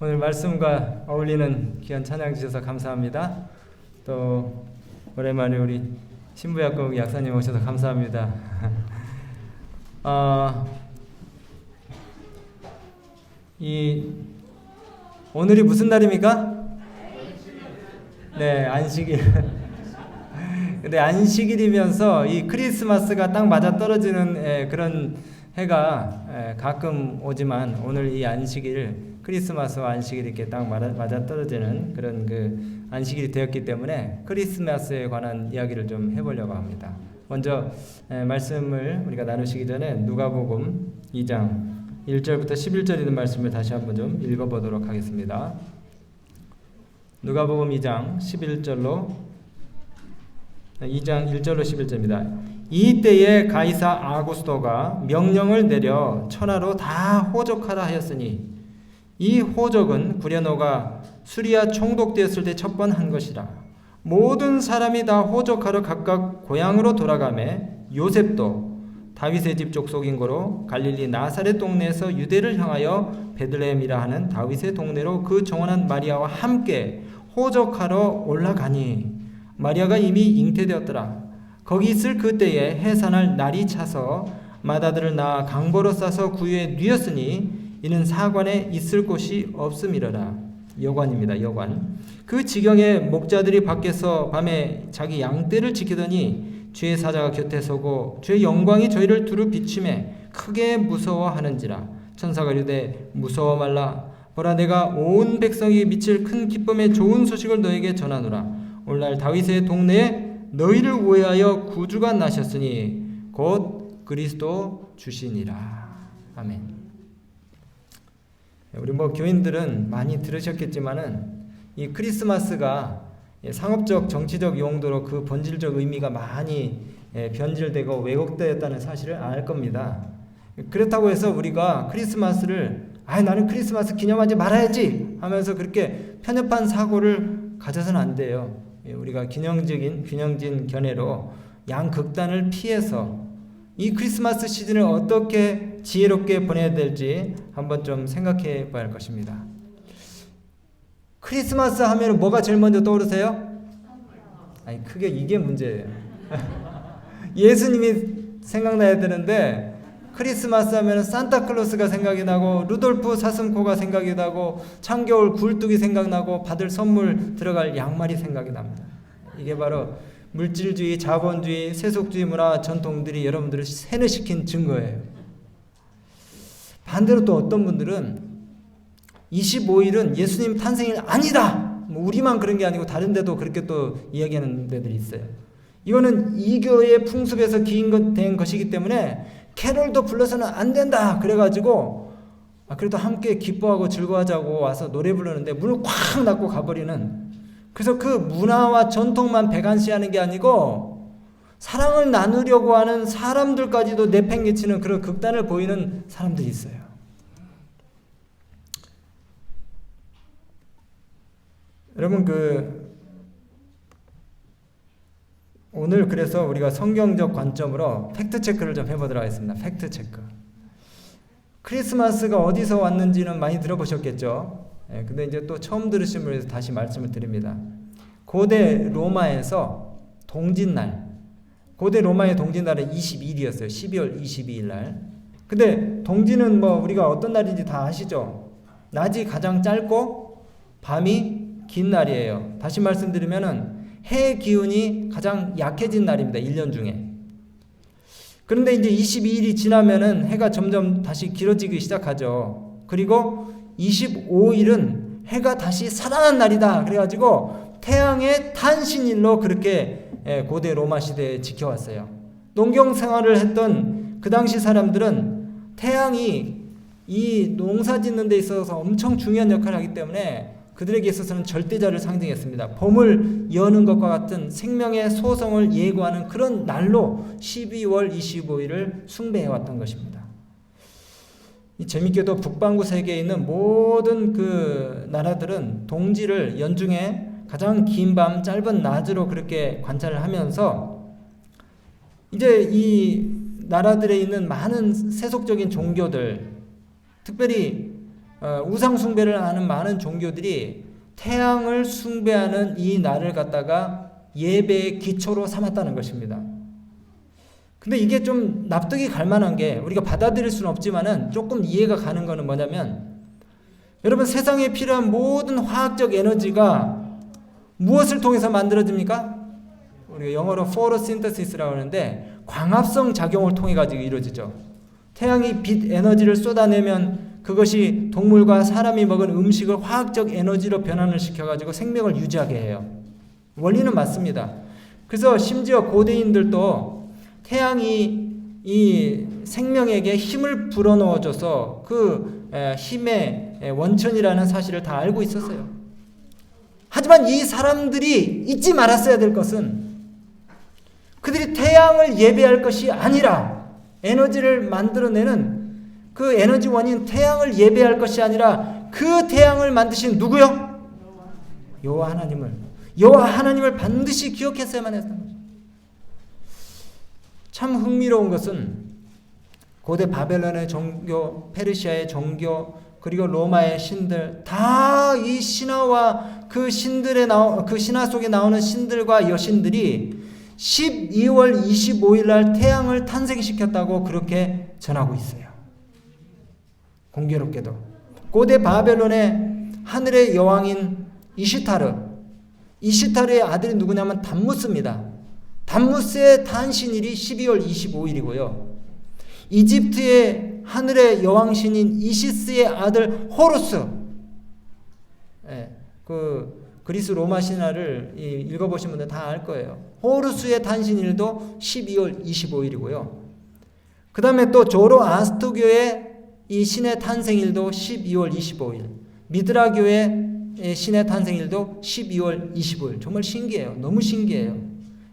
오늘 말씀과 어울리는 귀한 찬양 주셔서 감사합니다. 또 오랜만에 우리 신부야곱 약사님 오셔서 감사합니다. 오늘이 무슨 날입니까? 네, 안식일. 근데 안식일이면서 이 크리스마스가 딱 맞아 떨어지는 그런 해가 가끔 오지만 오늘 이 안식일, 크리스마스와 안식일이 이렇게 딱 맞아 떨어지는 그런 그 안식일이 되었기 때문에 크리스마스에 관한 이야기를 좀 해보려고 합니다. 먼저 말씀을 우리가 나누시기 전에 누가복음 2장 1절부터 11절 있는 말씀을 다시 한번 좀 읽어보도록 하겠습니다. 누가복음 2장 11절로 2장 1절로 11절입니다. 이때에 가이사 아구스토가 명령을 내려 천하로 다 호적하라 하였으니 이 호적은 구레노가 수리아 총독되었을 때 첫 번 한 것이라. 모든 사람이 다 호적하러 각각 고향으로 돌아가매 요셉도 다윗의 집 족속인 고로 갈릴리 나사렛 동네에서 유대를 향하여 베들레헴이라 하는 다윗의 동네로 그 정원한 마리아와 함께 호적하러 올라가니 마리아가 이미 잉태되었더라. 거기 있을 그때에 해산할 날이 차서 맏아들을 낳아 강보로 싸서 구유에 뉘었으니 이는 사관에 있을 곳이 없음이러라. 여관입니다. 여관. 그 지경에 목자들이 밖에서 밤에 자기 양떼를 지키더니 주의 사자가 곁에 서고 주의 영광이 저희를 두루 비추매 크게 무서워하는지라. 천사가 이르되 무서워 말라. 보라, 내가 온 백성이 미칠 큰 기쁨의 좋은 소식을 너에게 전하노라. 오늘날 다윗의 동네에 너희를 위하여 구주가 나셨으니 곧 그리스도 주시니라. 아멘. 우리 교인들은 많이 들으셨겠지만은 이 크리스마스가 상업적 정치적 용도로 그 본질적 의미가 많이 변질되고 왜곡되었다는 사실을 알 겁니다. 그렇다고 해서 우리가 크리스마스를 나는 크리스마스 기념하지 말아야지 하면서 그렇게 편협한 사고를 가져서는 안 돼요. 우리가 균형진 견해로 양극단을 피해서 이 크리스마스 시즌을 어떻게 지혜롭게 보내야 될지 한번 좀 생각해 봐야 할 것입니다. 크리스마스 하면 뭐가 제일 먼저 떠오르세요? 크게 이게 문제예요. 예수님이 생각나야 되는데 크리스마스 하면 산타클로스가 생각이 나고 루돌프 사슴코가 생각이 나고 창겨울 굴뚝이 생각나고 받을 선물 들어갈 양말이 생각이 납니다. 이게 바로 물질주의, 자본주의, 세속주의 문화 전통들이 여러분들을 세뇌시킨 증거예요. 반대로 또 어떤 분들은 25일은 예수님 탄생일 아니다. 우리만 그런 게 아니고 다른 데도 그렇게 또 이야기하는 데들이 있어요. 이거는 이교의 풍습에서 기인된 것이기 때문에 캐롤도 불러서는 안 된다. 그래가지고 그래도 함께 기뻐하고 즐거워하자고 와서 노래 부르는데 문을 콱 닫고 가버리는, 그래서 그 문화와 전통만 배관시하는 게 아니고 사랑을 나누려고 하는 사람들까지도 내팽개치는 그런 극단을 보이는 사람들이 있어요. 여러분 오늘 그래서 우리가 성경적 관점으로 팩트체크를 좀 해보도록 하겠습니다. 팩트체크. 크리스마스가 어디서 왔는지는 많이 들어보셨겠죠. 근데 이제 또 처음 들으신 분에서 다시 말씀을 드립니다. 고대 로마에서 고대 로마의 동짓날은 22일이었어요. 12월 22일 날. 근데 동지는 우리가 어떤 날인지 다 아시죠? 낮이 가장 짧고 밤이 긴 날이에요. 다시 말씀드리면은 해 기운이 가장 약해진 날입니다. 1년 중에. 그런데 이제 22일이 지나면은 해가 점점 다시 길어지기 시작하죠. 그리고 25일은 해가 다시 살아난 날이다. 그래가지고 태양의 탄신일로 그렇게 고대 로마 시대에 지켜왔어요. 농경 생활을 했던 그 당시 사람들은 태양이 이 농사 짓는 데 있어서 엄청 중요한 역할을 하기 때문에 그들에게 있어서는 절대자를 상징했습니다. 봄을 여는 것과 같은 생명의 소성을 예고하는 그런 날로 12월 25일을 숭배해왔던 것입니다. 재밌게도 북반구 세계에 있는 모든 그 나라들은 동지를 연중에 가장 긴 밤 짧은 낮으로 그렇게 관찰을 하면서 이제 이 나라들에 있는 많은 세속적인 종교들, 특별히 우상 숭배를 하는 많은 종교들이 태양을 숭배하는 이 날을 갖다가 예배의 기초로 삼았다는 것입니다. 근데 이게 좀 납득이 갈 만한 게, 우리가 받아들일 수는 없지만은 조금 이해가 가는 거는 뭐냐면, 여러분, 세상에 필요한 모든 화학적 에너지가 무엇을 통해서 만들어집니까? 우리가 영어로 photosynthesis라고 하는데 광합성 작용을 통해 가지고 이루어지죠. 태양이 빛 에너지를 쏟아내면 그것이 동물과 사람이 먹은 음식을 화학적 에너지로 변환을 시켜가지고 생명을 유지하게 해요. 원리는 맞습니다. 그래서 심지어 고대인들도 태양이 이 생명에게 힘을 불어넣어줘서 그 힘의 원천이라는 사실을 다 알고 있었어요. 하지만 이 사람들이 잊지 말았어야 될 것은, 그들이 태양을 예배할 것이 아니라, 에너지를 만들어내는 그 에너지 원인 태양을 예배할 것이 아니라 그 태양을 만드신 누구요? 여호와 하나님을 반드시 기억했어야만 했던 거죠. 참 흥미로운 것은 고대 바벨론의 종교, 페르시아의 종교, 그리고 로마의 신들, 다 이 신화와 그 신화 속에 나오는 신들과 여신들이 12월 25일 날 태양을 탄생시켰다고 그렇게 전하고 있어요. 공교롭게도 고대 바벨론의 하늘의 여왕인 이시타르의 아들이 누구냐면 담무스입니다. 담무스의 탄신일이 12월 25일이고요. 이집트의 하늘의 여왕신인 이시스의 아들 호루스, 그리스 로마 신화를 읽어보신 분들 다 알 거예요. 호루스의 탄신일도 12월 25일이고요. 그 다음에 또 조로아스터교의 이 신의 탄생일도 12월 25일, 미드라교의 신의 탄생일도 12월 25일. 정말 신기해요. 너무 신기해요.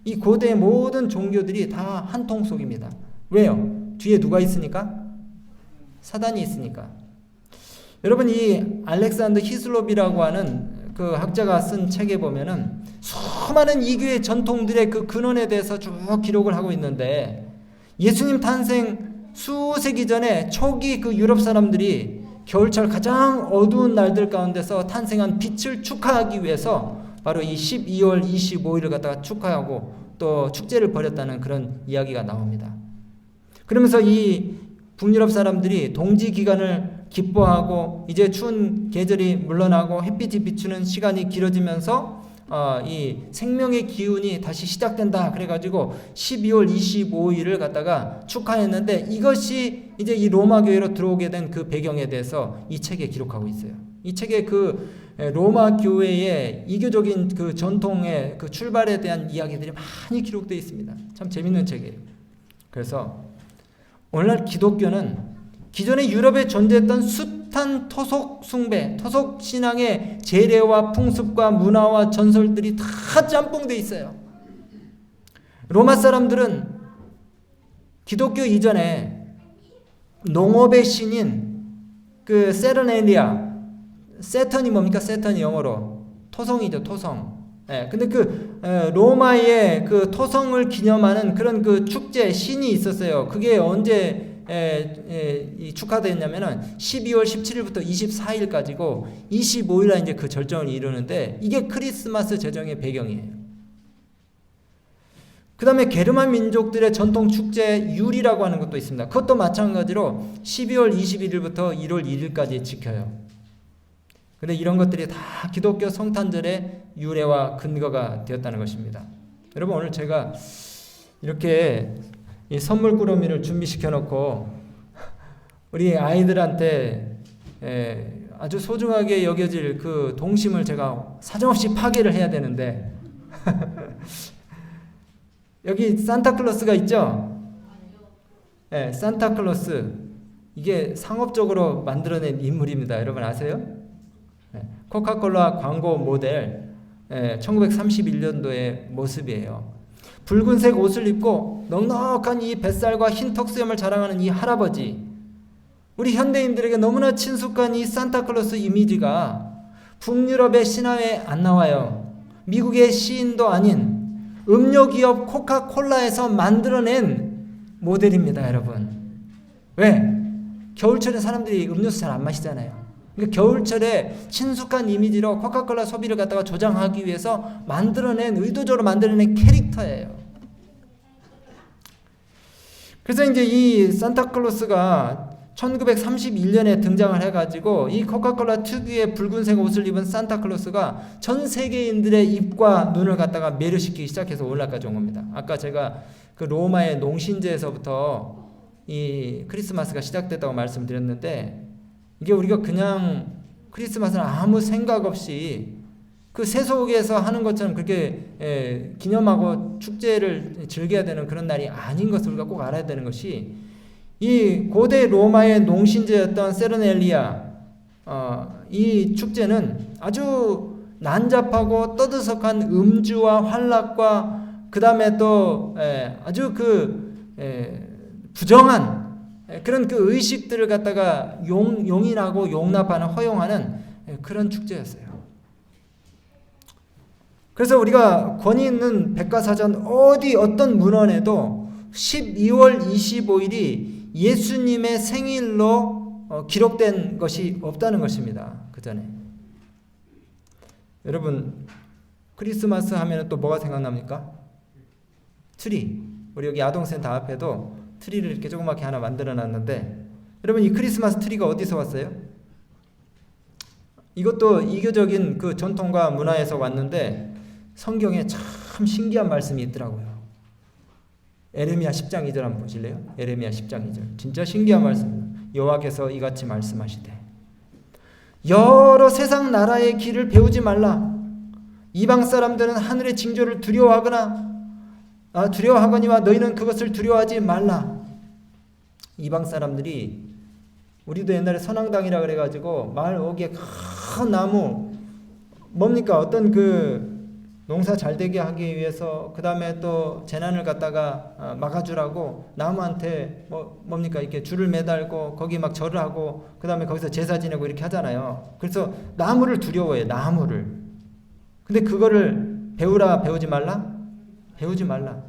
이 고대의 모든 종교들이 다 한 통 속입니다. 왜요? 뒤에 누가 있으니까? 사단이 있으니까. 여러분, 이 알렉산더 히슬롭이라고 하는 그 학자가 쓴 책에 보면은 수많은 이교의 전통들의 그 근원에 대해서 쭉 기록을 하고 있는데, 예수님 탄생 수세기 전에 초기 그 유럽 사람들이 겨울철 가장 어두운 날들 가운데서 탄생한 빛을 축하하기 위해서 바로 이 12월 25일을 갖다가 축하하고 또 축제를 벌였다는 그런 이야기가 나옵니다. 그러면서 이 북유럽 사람들이 동지 기간을 기뻐하고 이제 추운 계절이 물러나고 햇빛이 비추는 시간이 길어지면서 이 생명의 기운이 다시 시작된다 그래가지고 12월 25일을 갖다가 축하했는데, 이것이 이제 이 로마 교회로 들어오게 된 그 배경에 대해서 이 책에 기록하고 있어요. 이 책에 그 로마 교회의 이교적인 그 전통의 그 출발에 대한 이야기들이 많이 기록되어 있습니다. 참 재밌는 책이에요. 그래서 오늘날 기독교는 기존의 유럽에 존재했던 숱한 토속 숭배, 토속 신앙의 재래와 풍습과 문화와 전설들이 다 짬뽕되어 있어요. 로마 사람들은 기독교 이전에 농업의 신인 그 세르넬리아, 세턴이 뭡니까? 세턴이 영어로 토성이죠, 토성. 근데 그 로마의 그 토성을 기념하는 그런 그 축제 신이 있었어요. 그게 언제 축하됐냐면은 12월 17일부터 24일까지고 25일에 이제 그 절정을 이루는데, 이게 크리스마스 제정의 배경이에요. 그 다음에 게르만 민족들의 전통 축제 율이라고 하는 것도 있습니다. 그것도 마찬가지로 12월 21일부터 1월 1일까지 지켜요. 근데 이런 것들이 다 기독교 성탄절의 유래와 근거가 되었다는 것입니다. 여러분, 오늘 제가 이렇게 이 선물 꾸러미를 준비시켜 놓고 우리 아이들한테 아주 소중하게 여겨질 그 동심을 제가 사정없이 파괴를 해야 되는데 여기 산타클로스가 있죠? 산타클로스, 이게 상업적으로 만들어낸 인물입니다. 여러분 아세요? 코카콜라 광고 모델 1931년도의 모습이에요. 붉은색 옷을 입고 넉넉한 이 뱃살과 흰 턱수염을 자랑하는 이 할아버지, 우리 현대인들에게 너무나 친숙한 이 산타클로스 이미지가 북유럽의 신화에 안 나와요. 미국의 시인도 아닌 음료기업 코카콜라에서 만들어낸 모델입니다. 여러분, 왜? 겨울철에 사람들이 음료수 잘 안 마시잖아요. 그러니까 겨울철에 친숙한 이미지로 코카콜라 소비를 갖다가 조장하기 위해서 의도적으로 만들어낸 캐릭터예요. 그래서 이제 이 산타클로스가 1931년에 등장을 해가지고 이 코카콜라 특유의 붉은색 옷을 입은 산타클로스가 전 세계인들의 입과 눈을 갖다가 매료시키기 시작해서 오늘날까지 온 겁니다. 아까 제가 그 로마의 농신제에서부터 이 크리스마스가 시작됐다고 말씀드렸는데, 이게 우리가 그냥 크리스마스는 아무 생각 없이 그 세속에서 하는 것처럼 그렇게 기념하고 축제를 즐겨야 되는 그런 날이 아닌 것을 우리가 꼭 알아야 되는 것이, 이 고대 로마의 농신제였던 세르넬리아, 이 축제는 아주 난잡하고 떠들썩한 음주와 환락과 그 다음에 또 아주 부정한 그런 그 의식들을 갖다가 용인하고 용납하는, 허용하는 그런 축제였어요. 그래서 우리가 권위 있는 백과사전 어떤 문헌에도 12월 25일이 예수님의 생일로 기록된 것이 없다는 것입니다. 그 전에. 여러분, 크리스마스 하면 또 뭐가 생각납니까? 트리. 우리 여기 아동센터 앞에도 트리를 이렇게 조그맣게 하나 만들어 놨는데, 여러분, 이 크리스마스 트리가 어디서 왔어요? 이것도 이교적인 그 전통과 문화에서 왔는데, 성경에 참 신기한 말씀이 있더라고요. 에레미야 10장 2절 한번 보실래요? 에레미야 10장 2절. 진짜 신기한 말씀. 여호와께서 이같이 말씀하시되, 여러 세상 나라의 길을 배우지 말라. 이방 사람들은 하늘의 징조를 두려워하거니와 너희는 그것을 두려워하지 말라. 이방 사람들이, 우리도 옛날에 선왕당이라 그래가지고 마을 어귀에 큰 나무, 뭡니까? 어떤 그 농사 잘 되게 하기 위해서, 그 다음에 또 재난을 갖다가 막아주라고 나무한테 뭡니까? 이렇게 줄을 매달고 거기 막 절을 하고, 그 다음에 거기서 제사 지내고 이렇게 하잖아요. 그래서 나무를 두려워해, 나무를. 근데 그거를 배우지 말라? 배우지 말라.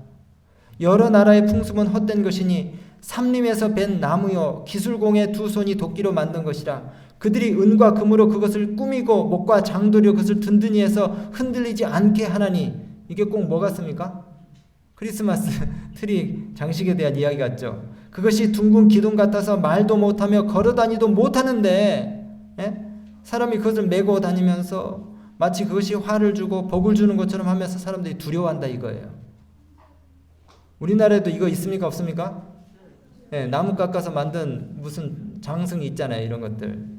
여러 나라의 풍습은 헛된 것이니 삼림에서 벤 나무요 기술공의 두 손이 도끼로 만든 것이라. 그들이 은과 금으로 그것을 꾸미고 목과 장도로 그것을 든든히 해서 흔들리지 않게 하나니. 이게 꼭 뭐 같습니까? 크리스마스 트리 장식에 대한 이야기 같죠. 그것이 둥근 기둥 같아서 말도 못하며 걸어다니도 못하는데, 사람이 그것을 메고 다니면서 마치 그것이 화를 주고 복을 주는 것처럼 하면서 사람들이 두려워한다 이거예요. 우리나라에도 이거 있습니까? 없습니까? 나무 깎아서 만든 무슨 장승이 있잖아요. 이런 것들.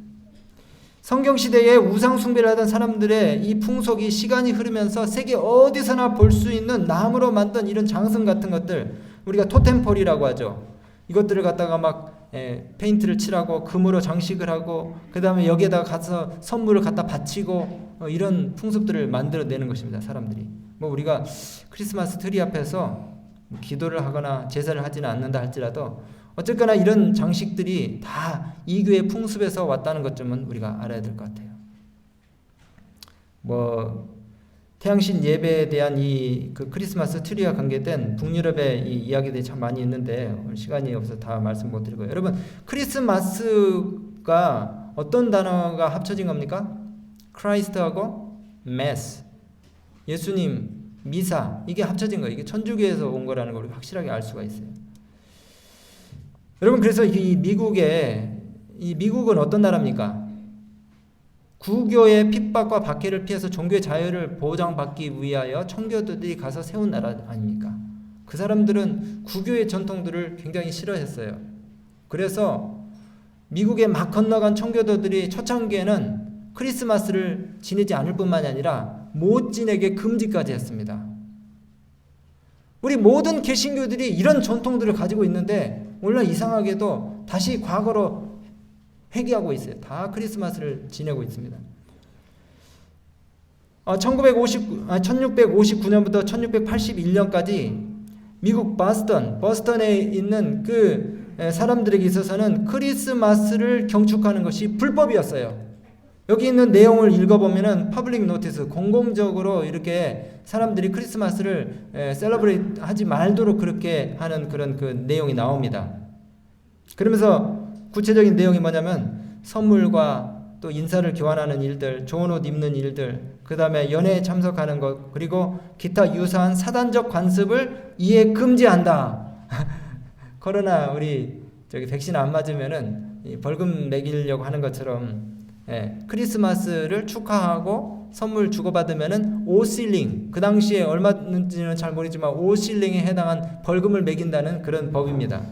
성경시대에 우상숭배를 하던 사람들의 이 풍속이 시간이 흐르면서 세계 어디서나 볼 수 있는 나무로 만든 이런 장승 같은 것들, 우리가 토템폴이라고 하죠. 이것들을 갖다가 막 페인트를 칠하고 금으로 장식을 하고, 그 다음에 여기에다가 가서 선물을 갖다 바치고 이런 풍습들을 만들어내는 것입니다. 사람들이. 우리가 크리스마스 트리 앞에서 기도를 하거나 제사를 하지는 않는다 할지라도 어쨌거나 이런 장식들이 다 이교의 풍습에서 왔다는 것 점은 우리가 알아야 될 것 같아요. 태양신 예배에 대한 이 그 크리스마스 트리와 관계된 북유럽의 이 이야기들이 참 많이 있는데 오늘 시간이 없어서 다 말씀 못 드리고요. 여러분, 크리스마스가 어떤 단어가 합쳐진 겁니까? 크라이스트하고 메스, 예수님, 미사, 이게 합쳐진 거예요. 이게 천주교에서 온 거라는 걸 확실하게 알 수가 있어요. 여러분, 그래서 이 미국은 어떤 나라입니까? 구교의 핍박과 박해를 피해서 종교의 자유를 보장받기 위하여 청교도들이 가서 세운 나라 아닙니까? 그 사람들은 구교의 전통들을 굉장히 싫어했어요. 그래서 미국에 막 건너간 청교도들이 초창기에는 크리스마스를 지내지 않을 뿐만이 아니라 못 지내게 금지까지 했습니다. 우리 모든 개신교들이 이런 전통들을 가지고 있는데 오늘날 이상하게도 다시 과거로 회귀하고 있어요. 다 크리스마스를 지내고 있습니다. 1659년부터 1681년까지 미국 버스턴에 있는 그 사람들에게 있어서는 크리스마스를 경축하는 것이 불법이었어요. 여기 있는 내용을 읽어보면은 퍼블릭 노티스, 공공적으로 이렇게 사람들이 크리스마스를 셀러브레이트 하지 말도록 그렇게 하는 그런 그 내용이 나옵니다. 그러면서 구체적인 내용이 뭐냐면 선물과 또 인사를 교환하는 일들, 좋은 옷 입는 일들, 그 다음에 연회에 참석하는 것, 그리고 기타 유사한 사단적 관습을 이에 금지한다. 코로나 우리 백신 안 맞으면은 벌금 매기려고 하는 것처럼 크리스마스를 축하하고 선물 주고받으면은 5실링, 그 당시에 얼마인지는 잘 모르지만 5실링에 해당한 벌금을 매긴다는 그런 법입니다.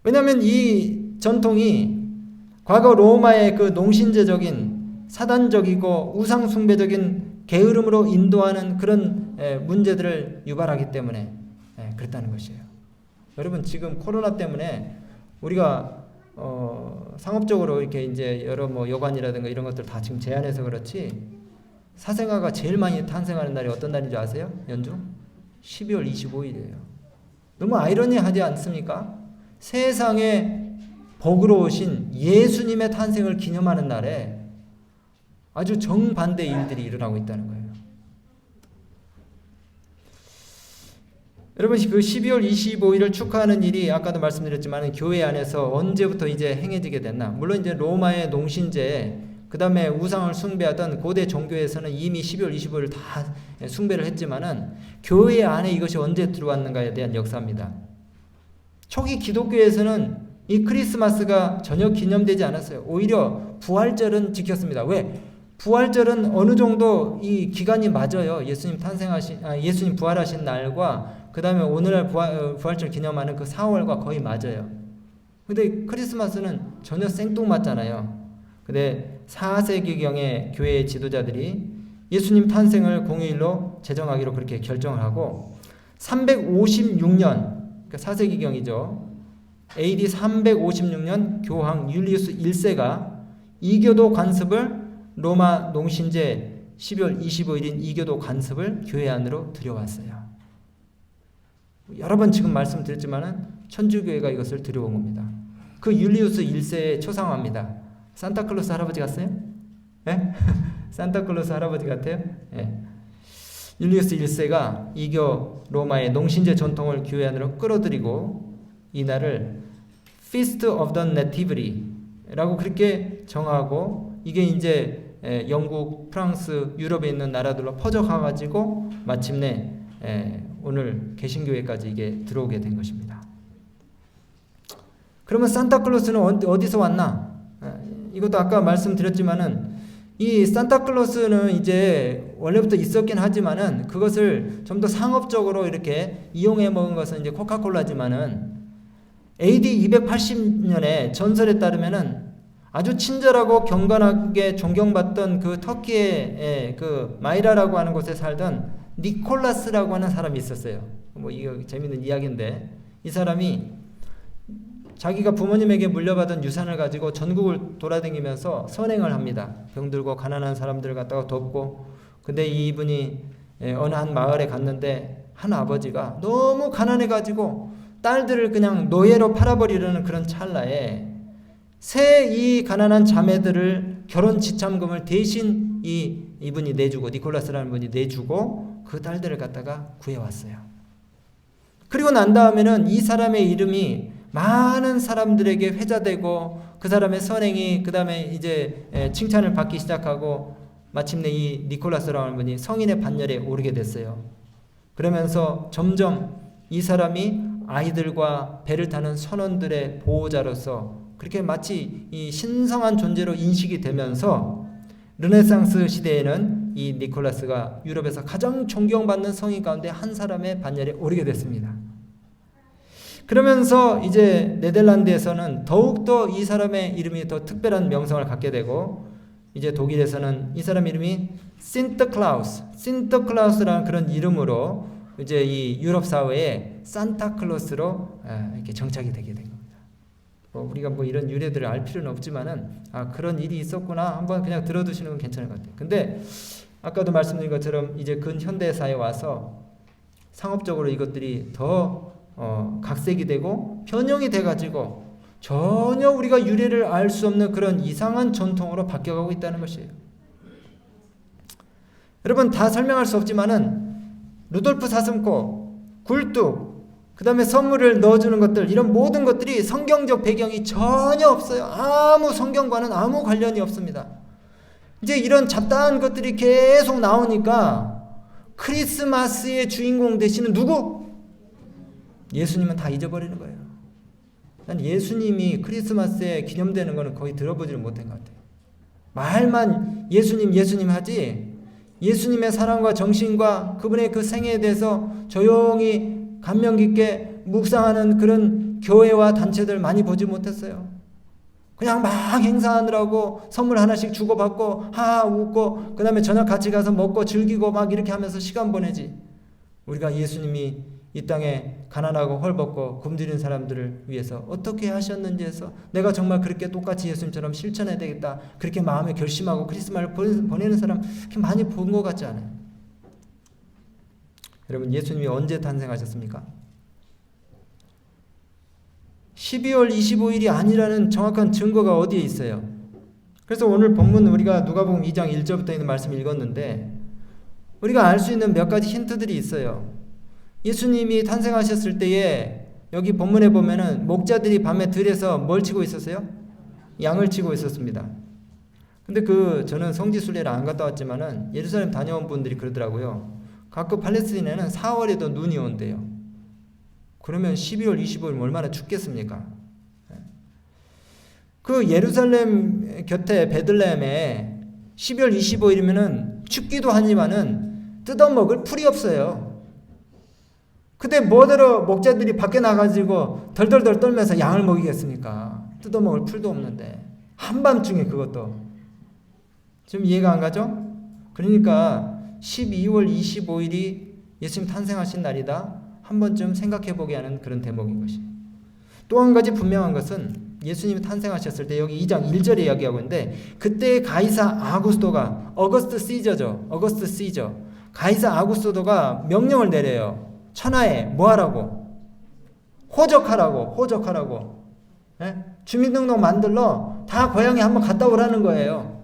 왜냐하면 이 전통이 과거 로마의 그 농신제적인 사단적이고 우상숭배적인 게으름으로 인도하는 그런 문제들을 유발하기 때문에 그렇다는 것이에요. 여러분, 지금 코로나 때문에 우리가 상업적으로 이렇게 이제 여러 뭐 여관이라든가 이런 것들 다 지금 제한해서 그렇지, 사생아가 제일 많이 탄생하는 날이 어떤 날인 줄 아세요? 연중? 12월 25일이에요. 너무 아이러니하지 않습니까? 세상에 복으로 오신 예수님의 탄생을 기념하는 날에 아주 정반대 일들이 일어나고 있다는 거예요. 여러분, 그 12월 25일을 축하하는 일이 아까도 말씀드렸지만 교회 안에서 언제부터 이제 행해지게 됐나? 물론 이제 로마의 농신제, 그 다음에 우상을 숭배하던 고대 종교에서는 이미 12월 25일을 다 숭배를 했지만은 교회 안에 이것이 언제 들어왔는가에 대한 역사입니다. 초기 기독교에서는 이 크리스마스가 전혀 기념되지 않았어요. 오히려 부활절은 지켰습니다. 왜? 부활절은 어느 정도 이 기간이 맞아요. 예수님 부활하신 날과 그 다음에 오늘날 부활절 기념하는 그 4월과 거의 맞아요. 근데 크리스마스는 전혀 생뚱맞잖아요. 근데 4세기경의 교회의 지도자들이 예수님 탄생을 공휴일로 제정하기로 그렇게 결정을 하고 356년, 그러니까 4세기경이죠. AD 356년 교황 율리우스 1세가 이교도 관습을 로마 농신제 12월 25일인 이교도 관습을 교회 안으로 들여왔어요. 여러 번 지금 말씀드렸지만은 천주교회가 이것을 들여온 겁니다. 그 율리우스 1세의 초상화입니다. 산타클로스 할아버지 같아요? 네? 산타클로스 할아버지 같아요? 네. 율리우스 1세가 이교 로마의 농신제 전통을 교회 안으로 끌어들이고 이날을 Feast of the Nativity라고 그렇게 정하고, 이게 이제 영국, 프랑스, 유럽에 있는 나라들로 퍼져가가지고 마침내 오늘 개신교회까지 이게 들어오게 된 것입니다. 그러면 산타클로스는 어디서 왔나? 이것도 아까 말씀드렸지만은 이 산타클로스는 이제 원래부터 있었긴 하지만은 그것을 좀 더 상업적으로 이렇게 이용해 먹은 것은 이제 코카콜라지만은 AD 280년에 전설에 따르면은 아주 친절하고 경건하게 존경받던 그 터키의 그 마이라라고 하는 곳에 살던 니콜라스라고 하는 사람이 있었어요. 뭐 이거 재밌는 이야기인데, 이 사람이 자기가 부모님에게 물려받은 유산을 가지고 전국을 돌아다니면서 선행을 합니다. 병들고 가난한 사람들을 갖다가 돕고. 근데 이분이 어느 한 마을에 갔는데 한 아버지가 너무 가난해 가지고 딸들을 그냥 노예로 팔아버리려는 그런 찰나에 이 가난한 자매들을 결혼 지참금을 대신 이분이 내주고, 니콜라스라는 분이 내주고 그 딸들을 갖다가 구해왔어요. 그리고 난 다음에는 이 사람의 이름이 많은 사람들에게 회자되고 그 사람의 선행이 그 다음에 이제 칭찬을 받기 시작하고 마침내 이 니콜라스라는 분이 성인의 반열에 오르게 됐어요. 그러면서 점점 이 사람이 아이들과 배를 타는 선원들의 보호자로서 그렇게 마치 이 신성한 존재로 인식이 되면서 르네상스 시대에는 이 니콜라스가 유럽에서 가장 존경받는 성인 가운데 한 사람의 반열에 오르게 됐습니다. 그러면서 이제 네덜란드에서는 더욱더 이 사람의 이름이 더 특별한 명성을 갖게 되고, 이제 독일에서는 이 사람 이름이 신터클라우스라는 그런 이름으로 이제 이 유럽 사회에 산타클로스로 이렇게 정착이 되게 된 겁니다. 우리가 뭐 이런 유래들을 알 필요는 없지만은 그런 일이 있었구나 한번 그냥 들어두시는 건 괜찮을 것 같아요. 근데 아까도 말씀드린 것처럼 이제 근현대사에 와서 상업적으로 이것들이 더 각색이 되고 변형이 돼가지고 전혀 우리가 유래를 알 수 없는 그런 이상한 전통으로 바뀌어가고 있다는 것이에요. 여러분, 다 설명할 수 없지만은 루돌프 사슴코, 굴뚝, 그 다음에 선물을 넣어주는 것들, 이런 모든 것들이 성경적 배경이 전혀 없어요. 아무 성경과는 아무 관련이 없습니다. 이제 이런 잡다한 것들이 계속 나오니까 크리스마스의 주인공 되시는 누구? 예수님은 다 잊어버리는 거예요. 난 예수님이 크리스마스에 기념되는 거는 거의 들어보지를 못한 것 같아요. 말만 예수님 예수님 하지 예수님의 사랑과 정신과 그분의 그 생애에 대해서 조용히 감명 깊게 묵상하는 그런 교회와 단체들 많이 보지 못했어요. 그냥 막 행사하느라고 선물 하나씩 주고받고 하하 웃고 그 다음에 저녁 같이 가서 먹고 즐기고 막 이렇게 하면서 시간 보내지. 우리가 예수님이 이 땅에 가난하고 헐벗고 굶주린 사람들을 위해서 어떻게 하셨는지 해서 내가 정말 그렇게 똑같이 예수님처럼 실천해야 되겠다 그렇게 마음에 결심하고 크리스마스를 보내는 사람 그렇게 많이 본 것 같지 않아요. 여러분, 예수님이 언제 탄생하셨습니까? 12월 25일이 아니라는 정확한 증거가 어디에 있어요? 그래서 오늘 본문 우리가 누가복음 2장 1절부터 있는 말씀 읽었는데 우리가 알 수 있는 몇 가지 힌트들이 있어요. 예수님이 탄생하셨을 때에 여기 본문에 보면은 목자들이 밤에 들에서 뭘 치고 있었어요? 양을 치고 있었습니다. 근데 저는 성지순례를 안 갔다 왔지만은 예루살렘 다녀온 분들이 그러더라고요. 가끔 팔레스타인에는 4월에도 눈이 온대요. 그러면 12월 25일 얼마나 춥겠습니까? 그 예루살렘 곁에 베들레헴에 12월 25일이면은 춥기도 하지만은 뜯어먹을 풀이 없어요. 근데 뭐대로 목자들이 밖에 나가지고 덜덜덜 떨면서 양을 먹이겠습니까? 뜯어먹을 풀도 없는데 한밤중에 그것도 좀 이해가 안 가죠? 그러니까 12월 25일이 예수님 탄생하신 날이다. 한 번쯤 생각해보게 하는 그런 대목인 것이. 또 한 가지 분명한 것은 예수님이 탄생하셨을 때 여기 2장 1절에 이야기하고 있는데 그때 가이사 아구스토가 어거스트 시저 가이사 아구스토가 명령을 내려요. 천하에 뭐 하라고? 호적하라고. 예? 주민등록 만들러 다 고향에 한번 갔다 오라는 거예요.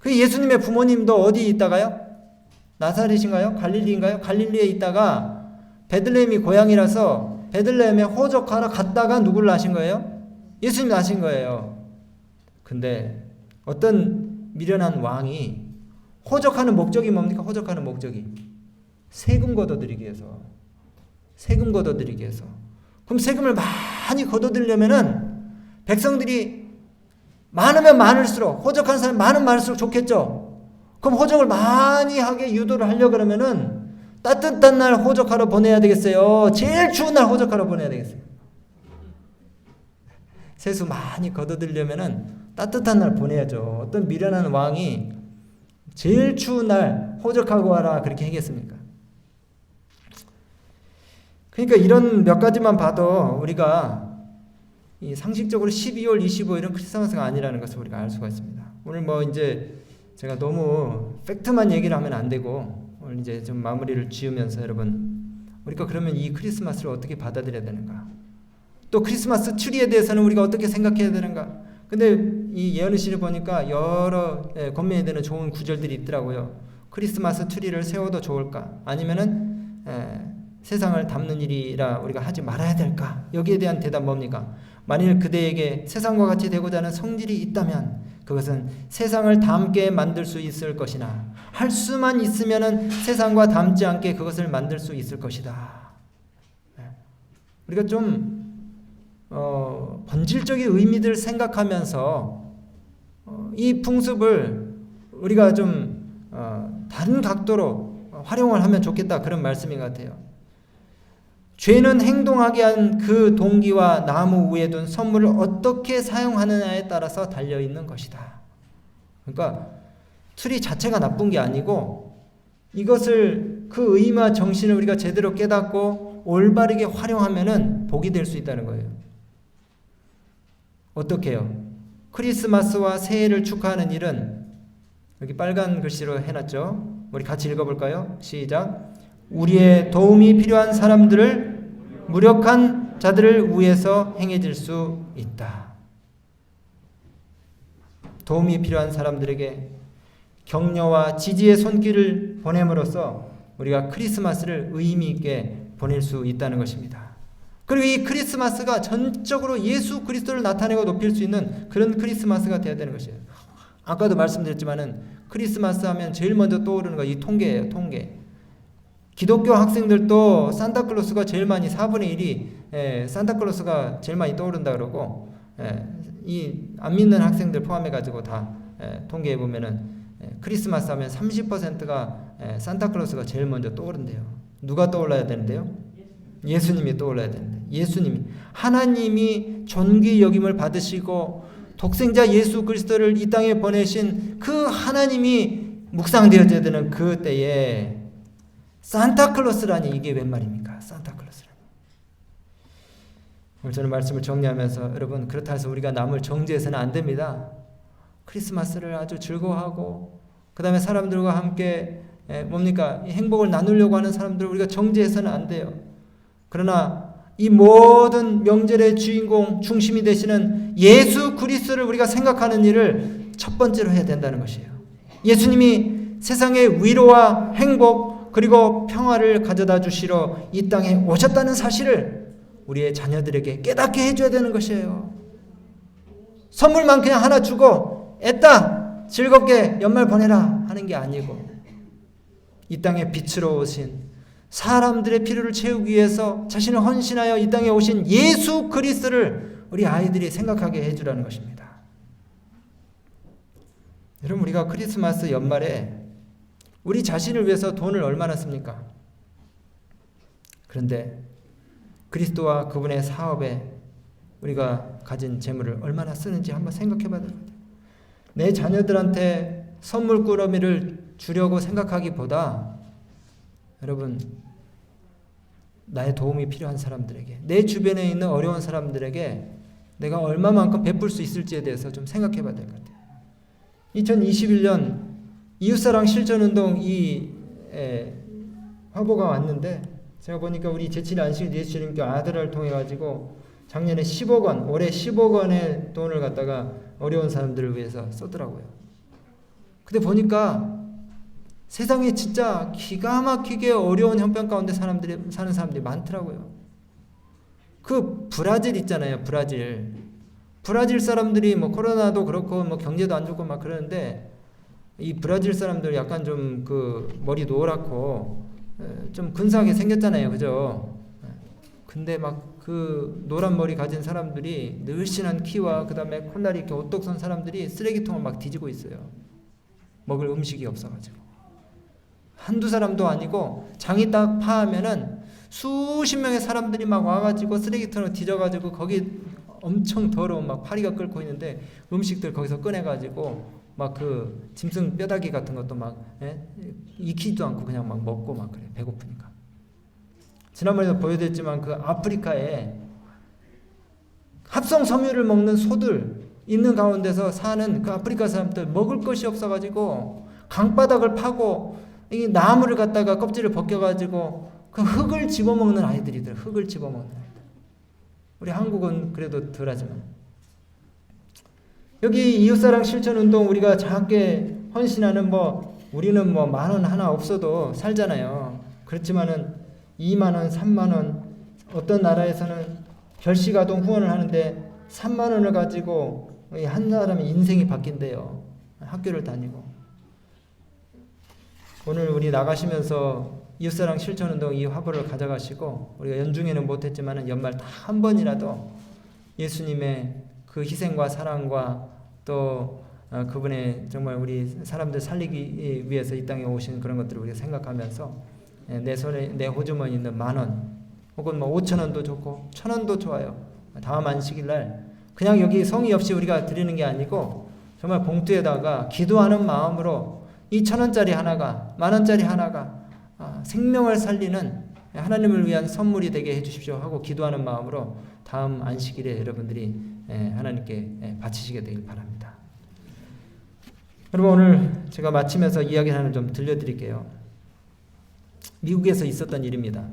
그 예수님의 부모님도 어디 있다가요? 나사렛인가요? 갈릴리인가요? 갈릴리에 있다가 베들레헴이 고향이라서 베들레헴에 호적하러 갔다가 누구를 낳으신 거예요? 예수님 낳으신 거예요. 근데 어떤 미련한 왕이 호적하는 목적이 뭡니까? 호적하는 목적이 세금 걷어들이기 위해서. 그럼 세금을 많이 걷어들이려면은 백성들이 많으면 많을수록 호적하는 사람이 많을수록 좋겠죠. 그럼 호적을 많이 하게 유도를 하려고 그러면은 따뜻한 날 호적하러 보내야 되겠어요? 제일 추운 날 호적하러 보내야 되겠어요? 세수 많이 걷어들이려면은 따뜻한 날 보내야죠. 어떤 미련한 왕이 제일 추운 날 호적하고 와라 그렇게 하겠습니까? 그러니까 이런 몇 가지만 봐도 우리가 이 상식적으로 12월 25일은 크리스마스가 아니라는 것을 우리가 알 수가 있습니다. 오늘 이제 제가 너무 팩트만 얘기를 하면 안 되고 오늘 이제 좀 마무리를 지으면서 여러분 우리가 그러면 이 크리스마스를 어떻게 받아들여야 되는가? 또 크리스마스 트리에 대해서는 우리가 어떻게 생각해야 되는가? 근데 이 예언의시를 보니까 여러 권면이 되는 좋은 구절들이 있더라고요. 크리스마스 트리를 세워도 좋을까? 아니면은 세상을 담는 일이라 우리가 하지 말아야 될까? 여기에 대한 대답 뭡니까? 만일 그대에게 세상과 같이 되고자 하는 성질이 있다면 그것은 세상을 닮게 만들 수 있을 것이나 할 수만 있으면은 세상과 닮지 않게 그것을 만들 수 있을 것이다. 우리가 좀 본질적인 의미들을 생각하면서 이 풍습을 우리가 좀 다른 각도로 활용을 하면 좋겠다 그런 말씀인 것 같아요. 죄는 행동하게 한 그 동기와 나무 위에 둔 선물을 어떻게 사용하느냐에 따라서 달려있는 것이다. 그러니까 트리 자체가 나쁜 게 아니고 이것을 그 의미와 정신을 우리가 제대로 깨닫고 올바르게 활용하면은 복이 될 수 있다는 거예요. 어떻게 해요? 크리스마스와 새해를 축하하는 일은 여기 빨간 글씨로 해놨죠. 우리 같이 읽어볼까요? 시작. 우리의 도움이 필요한 사람들을 무력한 자들을 위해서 행해질 수 있다. 도움이 필요한 사람들에게 격려와 지지의 손길을 보냄으로써 우리가 크리스마스를 의미 있게 보낼 수 있다는 것입니다. 그리고 이 크리스마스가 전적으로 예수 그리스도를 나타내고 높일 수 있는 그런 크리스마스가 되어야 되는 것이에요. 아까도 말씀드렸지만은 크리스마스 하면 제일 먼저 떠오르는 거 이 통계예요. 통계. 기독교 학생들도 산타클로스가 제일 많이 4분의 1이 산타클로스가 제일 많이 떠오른다 그러고 이 안 믿는 학생들 포함해 가지고 다 통계해 보면은 크리스마스 하면 30%가 산타클로스가 제일 먼저 떠오른대요. 누가 떠올라야 되는데요? 예수님이 떠올라야 되는데, 예수님이 하나님이 존귀 여김을 받으시고 독생자 예수 그리스도를 이 땅에 보내신 그 하나님이 묵상되어져야 되는 그 때에 산타클로스라니 이게 웬 말입니까? 산타클로스라니. 오늘 저는 말씀을 정리하면서 여러분, 그렇다 해서 우리가 남을 정죄해서는 안 됩니다. 크리스마스를 아주 즐거워하고 그 다음에 사람들과 함께 뭡니까? 이 행복을 나누려고 하는 사람들을 우리가 정죄해서는 안 돼요. 그러나 이 모든 명절의 주인공 중심이 되시는 예수 그리스도를 우리가 생각하는 일을 첫 번째로 해야 된다는 것이에요. 예수님이 세상의 위로와 행복 그리고 평화를 가져다 주시러 이 땅에 오셨다는 사실을 우리의 자녀들에게 깨닫게 해줘야 되는 것이에요. 선물만 그냥 하나 주고 애따 즐겁게 연말 보내라 하는 게 아니고 이 땅에 빛으로 오신 사람들의 필요를 채우기 위해서 자신을 헌신하여 이 땅에 오신 예수 그리스도를 우리 아이들이 생각하게 해주라는 것입니다. 여러분, 우리가 크리스마스 연말에 우리 자신을 위해서 돈을 얼마나 씁니까? 그런데 그리스도와 그분의 사업에 우리가 가진 재물을 얼마나 쓰는지 한번 생각해 봐야 됩니다. 내 자녀들한테 선물 꾸러미를 주려고 생각하기보다 여러분, 나의 도움이 필요한 사람들에게, 내 주변에 있는 어려운 사람들에게 내가 얼마만큼 베풀 수 있을지에 대해서 좀 생각해 봐야 될 것 같아요. 2021년 이웃사랑 실천운동 이 화보가 왔는데 제가 보니까 우리 제칠 안식 예수님께 아들을 통해 가지고 작년에 10억 원, 올해 10억 원의 돈을 갖다가 어려운 사람들을 위해서 썼더라고요. 근데 보니까 세상에 진짜 기가 막히게 어려운 형편 가운데 사는 사람들이 많더라고요. 그 브라질 있잖아요. 브라질 사람들이 뭐 코로나도 그렇고 뭐 경제도 안 좋고 막 그러는데 이 브라질 사람들 약간 좀 그 머리 노랗고 좀 근사하게 생겼잖아요. 그죠? 근데 막 그 노란 머리 가진 사람들이 늘씬한 키와 그 다음에 콧날이 이렇게 오똑 선 사람들이 쓰레기통을 막 뒤지고 있어요. 먹을 음식이 없어가지고. 한두 사람도 아니고 장이 딱 파하면은 수십 명의 사람들이 막 와가지고 쓰레기통을 뒤져가지고 거기 엄청 더러운 막 파리가 끓고 있는데 음식들 거기서 꺼내가지고 막 그 짐승 뼈다귀 같은 것도 막 익히지도 않고 그냥 막 먹고 막 그래. 배고프니까. 지난번에도 보여드렸지만 그 아프리카에 합성 섬유를 먹는 소들 있는 가운데서 사는 그 아프리카 사람들 먹을 것이 없어가지고 강바닥을 파고 이 나무를 갖다가 껍질을 벗겨가지고 그 흙을 집어먹는 아이들이더라. 흙을 집어먹는 아이들. 우리 한국은 그래도 덜하지만 여기 이웃사랑 실천운동 우리가 작게 헌신하는 뭐 우리는 뭐 10,000원 하나 없어도 살잖아요. 그렇지만은 20,000원, 30,000원 어떤 나라에서는 별시가동 후원을 하는데 30,000원을 가지고 한 사람의 인생이 바뀐대요. 학교를 다니고. 오늘 우리 나가시면서 이웃사랑 실천운동 이 화보를 가져가시고 우리가 연중에는 못했지만 연말 다 한 번이라도 예수님의 그 희생과 사랑과 또 그분의 정말 우리 사람들 살리기 위해서 이 땅에 오신 그런 것들을 우리가 생각하면서 내 손에 내 호주머니에 있는 10,000원 혹은 뭐 5,000원도 좋고 1,000원도 좋아요. 다음 안식일날 그냥 여기 성의 없이 우리가 드리는 게 아니고 정말 봉투에다가 기도하는 마음으로 이 1,000원짜리 하나가 10,000원짜리 하나가 생명을 살리는 하나님을 위한 선물이 되게 해주십시오 하고 기도하는 마음으로 다음 안식일에 여러분들이 하나님께 바치시게 되길 바랍니다. 여러분, 오늘 제가 마치면서 이야기 하나 좀 들려드릴게요. 미국에서 있었던 일입니다.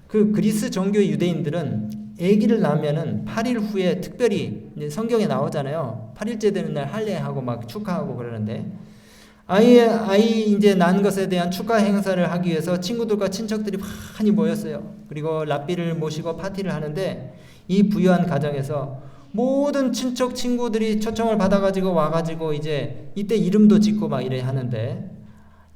그 그리스 정교의 유대인들은 아기를 낳으면은 8일 후에 특별히 이제 성경에 나오잖아요. 8일째 되는 날 할례하고 막 축하하고 그러는데 아이 이제 난 것에 대한 축하 행사를 하기 위해서 친구들과 친척들이 많이 모였어요. 그리고 랍비를 모시고 파티를 하는데 이 부유한 가정에서 모든 친척 친구들이 초청을 받아가지고 와가지고 이제 이때 이름도 짓고 막 이래 하는데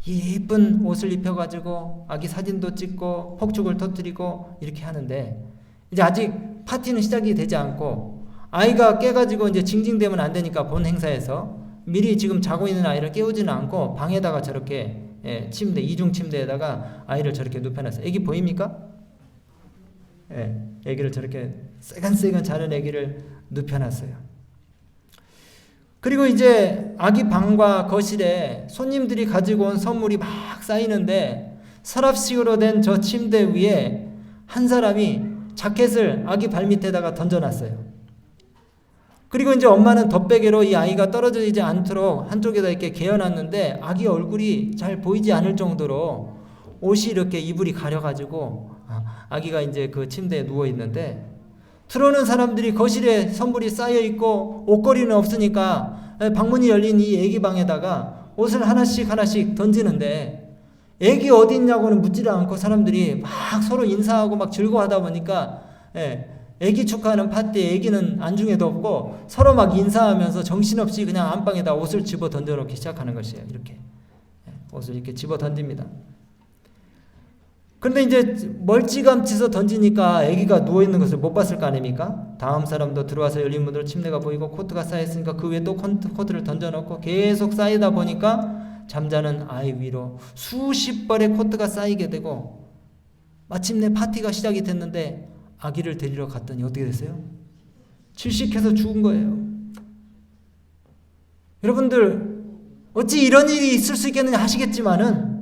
예쁜 옷을 입혀가지고 아기 사진도 찍고 폭죽을 터뜨리고 이렇게 하는데 이제 아직 파티는 시작이 되지 않고 아이가 깨가지고 이제 징징대면 안 되니까 본 행사에서 미리 지금 자고 있는 아이를 깨우지는 않고 방에다가 저렇게 침대 이중 침대에다가 아이를 저렇게 눕혀놨어요. 애기 보입니까? 애기를 저렇게 새근새근 자는 애기를 눕혀놨어요. 그리고 이제 아기 방과 거실에 손님들이 가지고 온 선물이 막 쌓이는데 서랍식으로 된 저 침대 위에 한 사람이 자켓을 아기 발밑에다가 던져놨어요. 그리고 이제 엄마는 덧베개로 이 아이가 떨어지지 않도록 한쪽에다 이렇게 개어놨는데 아기 얼굴이 잘 보이지 않을 정도로 옷이 이렇게 이불이 가려가지고 아기가 이제 그 침대에 누워 있는데 들어오는 사람들이 거실에 선물이 쌓여 있고 옷걸이는 없으니까 방문이 열린 이 애기 방에다가 옷을 하나씩 던지는데 애기 어디 있냐고는 묻지를 않고 사람들이 막 서로 인사하고 막 즐거워하다 보니까 애기 축하하는 파티에 애기는 안중에도 없고 서로 막 인사하면서 정신없이 그냥 안방에다 옷을 집어 던져놓기 시작하는 것이에요. 이렇게 옷을 이렇게 집어 던집니다. 그런데 이제 멀찌감치서 던지니까 애기가 누워있는 것을 못 봤을 거 아닙니까? 다음 사람도 들어와서 열린 문으로 침대가 보이고 코트가 쌓여있으니까 그 위에 또 코트를 던져놓고 계속 쌓이다 보니까 잠자는 아이 위로 수십 벌의 코트가 쌓이게 되고 마침내 파티가 시작이 됐는데 아기를 데리러 갔더니 어떻게 됐어요? 질식해서 죽은 거예요. 여러분들 어찌 이런 일이 있을 수 있겠느냐 하시겠지만은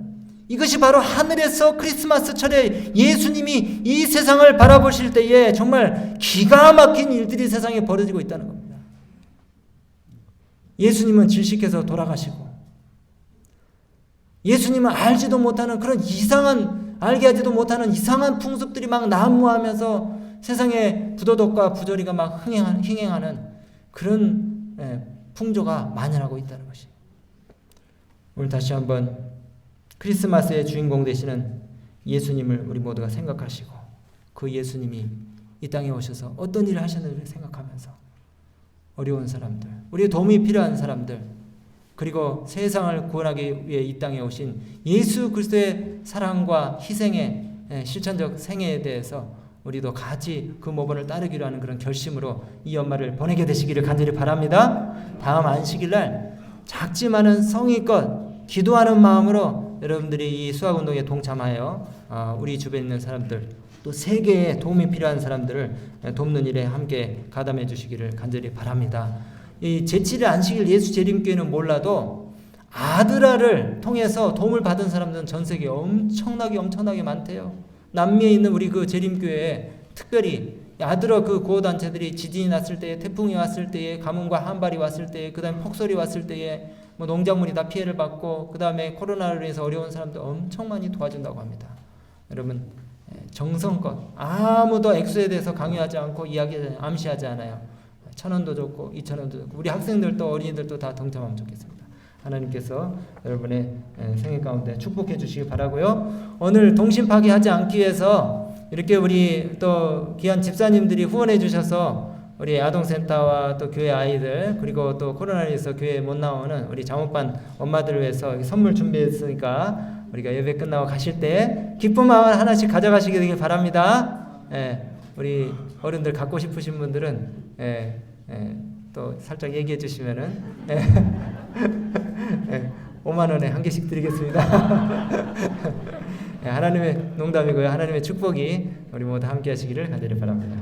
이것이 바로 하늘에서 크리스마스철에 예수님이 이 세상을 바라보실 때에 정말 기가 막힌 일들이 세상에 벌어지고 있다는 겁니다. 예수님은 질식해서 돌아가시고 예수님은 알지도 못하는 그런 알게 하지도 못하는 이상한 풍습들이 막 난무하면서 세상에 부도덕과 부조리가 막 흥행하는 그런 풍조가 만연하고 있다는 것이. 오늘 다시 한번 크리스마스의 주인공 되시는 예수님을 우리 모두가 생각하시고 그 예수님이 이 땅에 오셔서 어떤 일을 하셨는지 생각하면서 어려운 사람들, 우리의 도움이 필요한 사람들, 그리고 세상을 구원하기 위해 이 땅에 오신 예수 그리스도의 사랑과 희생의 실천적 생애에 대해서 우리도 같이 그 모범을 따르기로 하는 그런 결심으로 이 연말을 보내게 되시기를 간절히 바랍니다. 다음 안식일날 작지만은 성의껏 기도하는 마음으로 여러분들이 이 수학운동에 동참하여 우리 주변에 있는 사람들 또 세계에 도움이 필요한 사람들을 돕는 일에 함께 가담해 주시기를 간절히 바랍니다. 이 제7일 안식일 예수 재림교회는 몰라도 아드라를 통해서 도움을 받은 사람들은 전 세계에 엄청나게 많대요. 남미에 있는 우리 그 재림교회에 특별히 아드라 그 구호단체들이 지진이 났을 때에, 태풍이 왔을 때에, 가뭄과 한발이 왔을 때에, 그 다음에 폭설이 왔을 때에 뭐 농작물이 다 피해를 받고 그 다음에 코로나로 인해서 어려운 사람들 엄청 많이 도와준다고 합니다. 여러분 정성껏 아무도 액수에 대해서 강요하지 않고 암시하지 않아요. 1,000원도 좋고 2,000원도 좋고 우리 학생들도 어린이들도 다 동참하면 좋겠습니다. 하나님께서 여러분의 생애 가운데 축복해 주시기 바라고요. 오늘 동심 파괴하지 않기 위해서 이렇게 우리 또 귀한 집사님들이 후원해 주셔서 우리 아동센터와 또 교회 아이들 그리고 또 코로나로 인해서 교회에 못 나오는 우리 자목반 엄마들을 위해서 선물 준비했으니까 우리가 예배 끝나고 가실 때 기쁜 마음 하나씩 가져가시게 되길 바랍니다. 우리 어른들 갖고 싶으신 분들은 또 살짝 얘기해 주시면은 5만 원에 한 개씩 드리겠습니다. 하나님의 농담이고요. 하나님의 축복이 우리 모두 함께 하시기를 간절히 바랍니다.